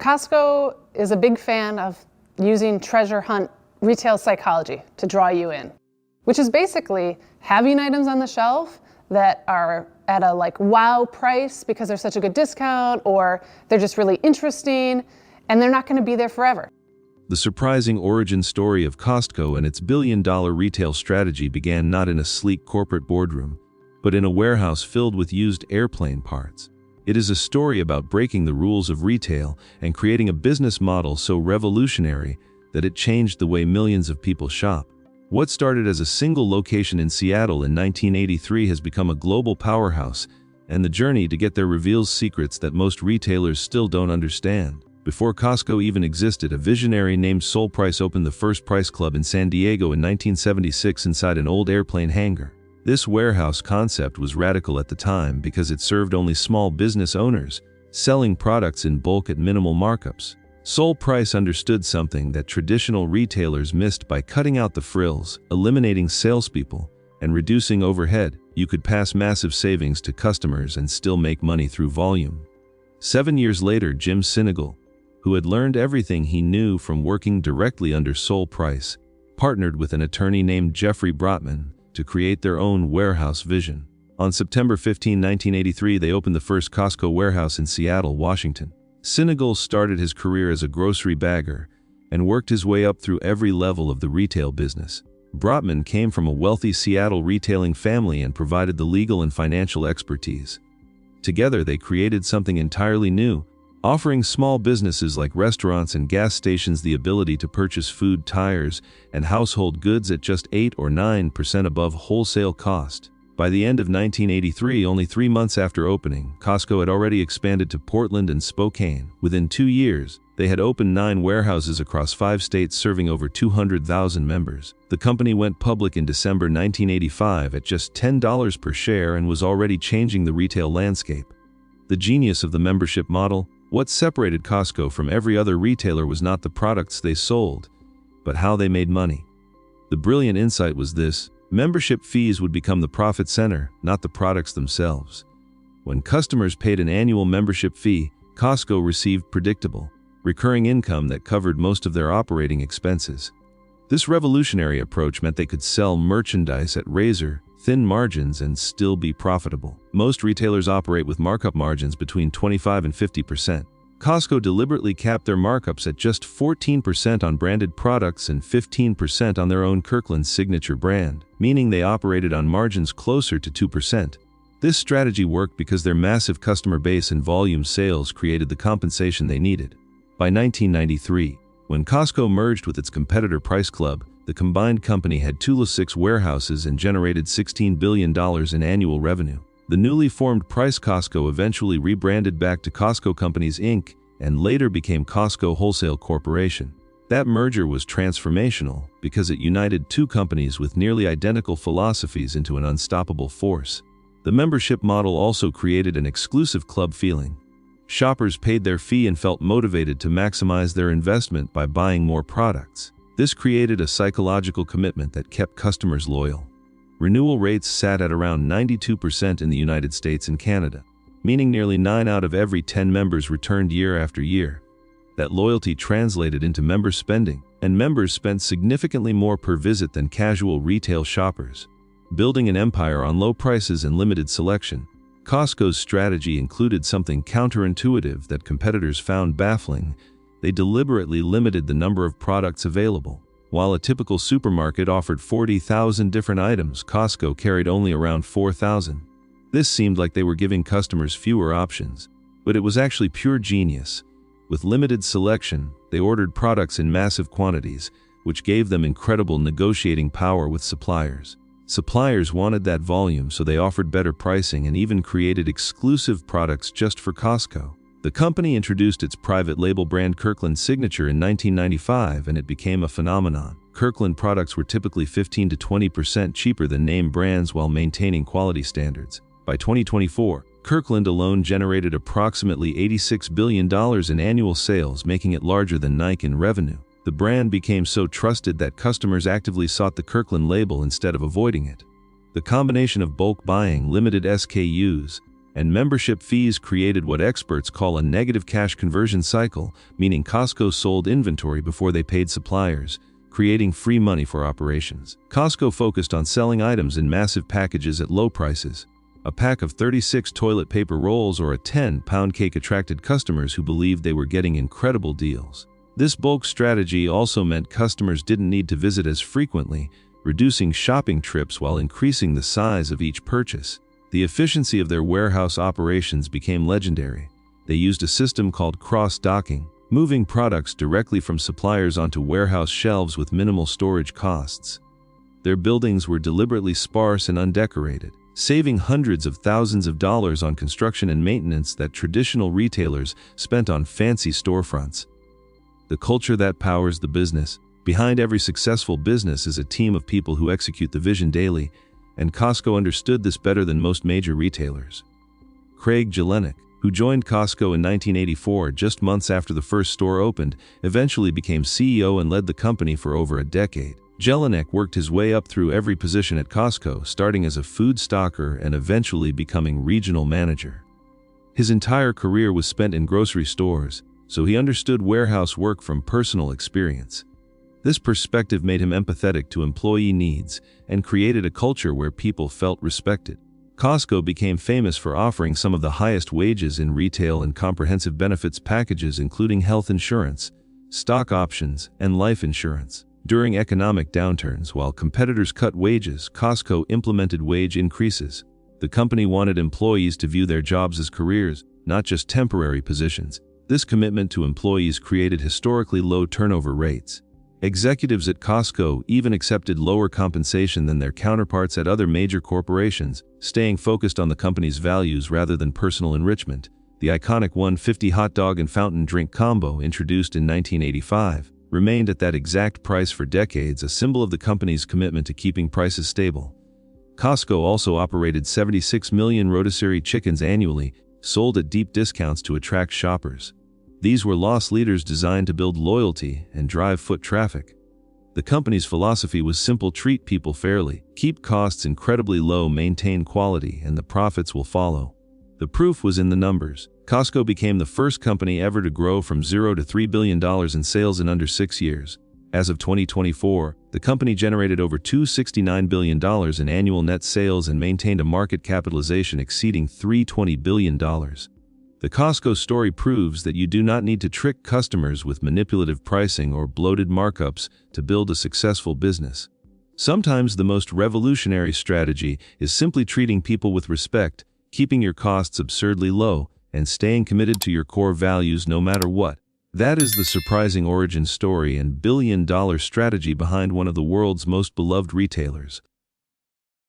Costco is a big fan of using treasure hunt retail psychology to draw you in, which is basically having items on the shelf that are at a wow price because they're such a good discount, or they're just really interesting and they're not going to be there forever. The surprising origin story of Costco and its billion-dollar retail strategy began not in a sleek corporate boardroom, but in a warehouse filled with used airplane parts. It is a story about breaking the rules of retail and creating a business model so revolutionary that it changed the way millions of people shop. What started as a single location in Seattle in 1983 has become a global powerhouse, and the journey to get there reveals secrets that most retailers still don't understand. Before Costco even existed, a visionary named Sol Price opened the first Price Club in San Diego in 1976 inside an old airplane hangar. This warehouse concept was radical at the time because it served only small business owners, selling products in bulk at minimal markups. Sol Price understood something that traditional retailers missed. By cutting out the frills, eliminating salespeople, and reducing overhead, you could pass massive savings to customers and still make money through volume. 7 years later, Jim Sinegal, who had learned everything he knew from working directly under Sol Price, partnered with an attorney named Jeffrey Brotman to create their own warehouse vision. On September 15, 1983, they opened the first Costco warehouse in Seattle, Washington. Sinegal started his career as a grocery bagger and worked his way up through every level of the retail business. Brotman came from a wealthy Seattle retailing family and provided the legal and financial expertise. Together, they created something entirely new, offering small businesses like restaurants and gas stations the ability to purchase food, tires, and household goods at just 8 or 9% above wholesale cost. By the end of 1983, only 3 months after opening, Costco had already expanded to Portland and Spokane. Within 2 years, they had opened 9 warehouses across 5 states serving over 200,000 members. The company went public in December 1985 at just $10 per share and was already changing the retail landscape. The genius of the membership model. What separated Costco from every other retailer was not the products they sold, but how they made money. The brilliant insight was this: membership fees would become the profit center, not the products themselves. When customers paid an annual membership fee, Costco received predictable, recurring income that covered most of their operating expenses. This revolutionary approach meant they could sell merchandise at razor-thin margins and still be profitable. Most retailers operate with markup margins between 25 and 50%. Costco deliberately capped their markups at just 14% on branded products and 15% on their own Kirkland signature brand, meaning they operated on margins closer to 2%. This strategy worked because their massive customer base and volume sales created the compensation they needed. By 1993, when Costco merged with its competitor Price Club, the combined company had 206 warehouses and generated $16 billion in annual revenue. The newly formed Price Costco eventually rebranded back to Costco Companies Inc. and later became Costco Wholesale Corporation. That merger was transformational because it united two companies with nearly identical philosophies into an unstoppable force. The membership model also created an exclusive club feeling. Shoppers paid their fee and felt motivated to maximize their investment by buying more products. This created a psychological commitment that kept customers loyal. Renewal rates sat at around 92% in the United States and Canada, meaning nearly 9 out of every 10 members returned year after year. That loyalty translated into member spending, and members spent significantly more per visit than casual retail shoppers. Building an empire on low prices and limited selection, Costco's strategy included something counterintuitive that competitors found baffling. They deliberately limited the number of products available. While a typical supermarket offered 40,000 different items, Costco carried only around 4,000. This seemed like they were giving customers fewer options, but it was actually pure genius. With limited selection, they ordered products in massive quantities, which gave them incredible negotiating power with suppliers. Suppliers wanted that volume, so they offered better pricing and even created exclusive products just for Costco. The company introduced its private label brand Kirkland Signature in 1995, and it became a phenomenon. Kirkland products were typically 15 to 20% cheaper than name brands while maintaining quality standards. By 2024, Kirkland alone generated approximately $86 billion in annual sales, making it larger than Nike in revenue. The brand became so trusted that customers actively sought the Kirkland label instead of avoiding it. The combination of bulk buying, limited SKUs, and membership fees created what experts call a negative cash conversion cycle, meaning Costco sold inventory before they paid suppliers, creating free money for operations. Costco focused on selling items in massive packages at low prices. A pack of 36 toilet paper rolls or a 10-pound cake attracted customers who believed they were getting incredible deals. This bulk strategy also meant customers didn't need to visit as frequently, reducing shopping trips while increasing the size of each purchase. The efficiency of their warehouse operations became legendary. They used a system called cross-docking, moving products directly from suppliers onto warehouse shelves with minimal storage costs. Their buildings were deliberately sparse and undecorated, saving hundreds of thousands of dollars on construction and maintenance that traditional retailers spent on fancy storefronts. The culture that powers the business. Behind every successful business is a team of people who execute the vision daily, and Costco understood this better than most major retailers. Craig Jelinek, who joined Costco in 1984 just months after the first store opened, eventually became CEO and led the company for over a decade. Jelinek worked his way up through every position at Costco, starting as a food stocker and eventually becoming regional manager. His entire career was spent in grocery stores, so he understood warehouse work from personal experience. This perspective made him empathetic to employee needs and created a culture where people felt respected. Costco became famous for offering some of the highest wages in retail and comprehensive benefits packages, including health insurance, stock options, and life insurance. During economic downturns, while competitors cut wages, Costco implemented wage increases. The company wanted employees to view their jobs as careers, not just temporary positions. This commitment to employees created historically low turnover rates. Executives at Costco even accepted lower compensation than their counterparts at other major corporations, staying focused on the company's values rather than personal enrichment. The iconic $1.50 hot dog and fountain drink combo, introduced in 1985, remained at that exact price for decades, a symbol of the company's commitment to keeping prices stable. Costco also operated 76 million rotisserie chickens annually, sold at deep discounts to attract shoppers. These were loss leaders designed to build loyalty and drive foot traffic. The company's philosophy was simple: treat people fairly, keep costs incredibly low, maintain quality, and the profits will follow. The proof was in the numbers. Costco became the first company ever to grow from $0 to $3 billion in sales in under 6 years. As of 2024, the company generated over $269 billion in annual net sales and maintained a market capitalization exceeding $320 billion. The Costco story proves that you do not need to trick customers with manipulative pricing or bloated markups to build a successful business. Sometimes the most revolutionary strategy is simply treating people with respect, keeping your costs absurdly low, and staying committed to your core values no matter what. That is the surprising origin story and billion-dollar strategy behind one of the world's most beloved retailers.